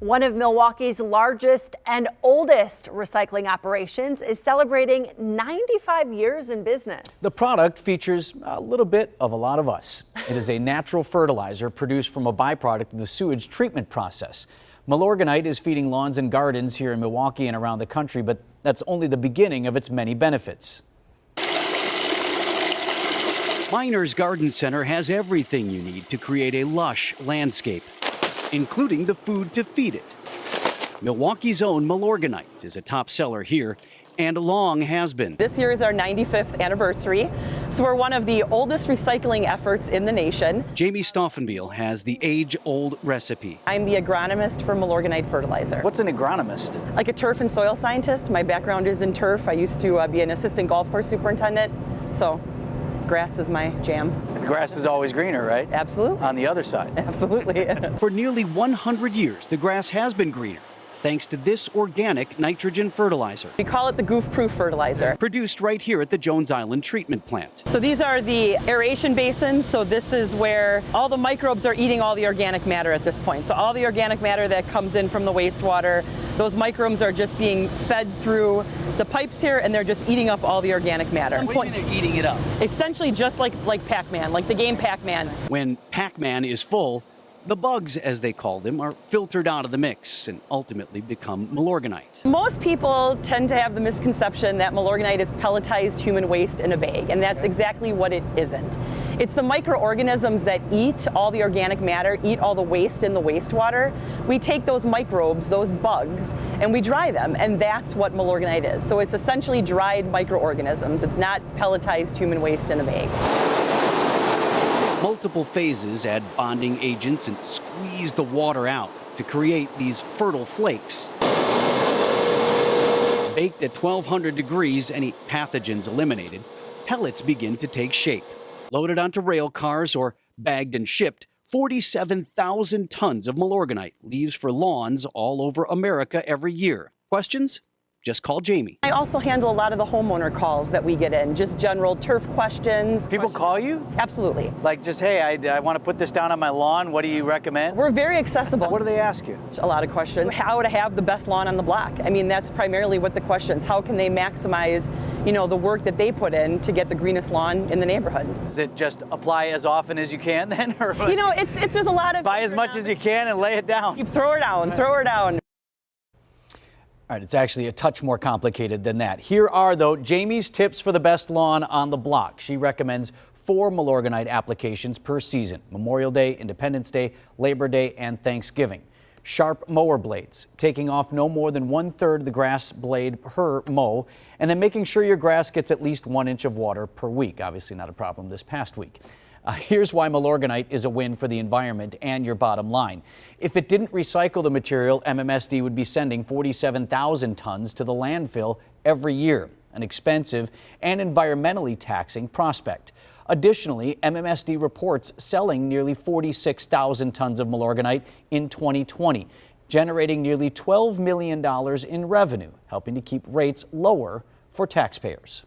One of Milwaukee's largest and oldest recycling operations is celebrating 95 years in business. The product features a little bit of a lot of us. It is a natural fertilizer produced from a byproduct of the sewage treatment process. Malorganite is feeding lawns and gardens here in Milwaukee and around the country, but that's only the beginning of its many benefits. Miner's Garden Center has everything you need to create a lush landscape, including the food to feed it. Milwaukee's own Milorganite is a top seller here and long has been. This year is our 95th anniversary, so we're one of the oldest recycling efforts in the nation. Jamie Stoffenbiel has the age-old recipe. I'm the agronomist for Milorganite fertilizer. What's an agronomist? Like a turf and soil scientist. My background is in turf. I used to be an assistant golf course superintendent, so grass is my jam. The grass is always greener, right? Absolutely. On the other side. Absolutely. For nearly 100 years, the grass has been greener, thanks to this organic nitrogen fertilizer. We call it the goof-proof fertilizer. Produced right here at the Jones Island treatment plant. So these are the aeration basins. So this is where all the microbes are eating all the organic matter at this point. So all the organic matter that comes in from the wastewater, those microbes are just being fed through the pipes here, and they're just eating up all the organic matter. What do you mean they're eating it up? Essentially just like Pac-Man, like the game Pac-Man. When Pac-Man is full, the bugs, as they call them, are filtered out of the mix and ultimately become Milorganite. Most people tend to have the misconception that Milorganite is pelletized human waste in a bag, and that's exactly what it isn't. It's the microorganisms that eat all the organic matter, eat all the waste in the wastewater. We take those microbes, those bugs, and we dry them, and that's what Milorganite is. So it's essentially dried microorganisms. It's not pelletized human waste in a bag. Multiple phases add bonding agents and squeeze the water out to create these fertile flakes. Baked at 1200 degrees, any pathogens eliminated, pellets begin to take shape. Loaded onto rail cars or bagged and shipped, 47,000 tons of Milorganite leaves for lawns all over America every year. Questions? Just call Jamie. I also handle a lot of the homeowner calls that we get in, just general turf questions. People call you? Absolutely. Like just, hey, I want to put this down on my lawn. What do you recommend? We're very accessible. What do they ask you? A lot of questions. How to have the best lawn on the block. I mean, that's primarily what the questions. How can they maximize, the work that they put in to get the greenest lawn in the neighborhood? Does it just apply as often as you can then? Or It's there's a lot of... Buy as much as you can and lay it down. Throw her down, throw her down. All right, it's actually a touch more complicated than that. Here are, though, Jamie's tips for the best lawn on the block. She recommends 4 Milorganite applications per season: Memorial Day, Independence Day, Labor Day, and Thanksgiving. Sharp mower blades, taking off no more than 1/3 the grass blade per mow, and then making sure your grass gets at least 1 inch of water per week. Obviously not a problem this past week. Here's why Malorganite is a win for the environment and your bottom line. If it didn't recycle the material, MMSD would be sending 47,000 tons to the landfill every year, an expensive and environmentally taxing prospect. Additionally, MMSD reports selling nearly 46,000 tons of Milorganite in 2020, generating nearly $12 million in revenue, helping to keep rates lower for taxpayers.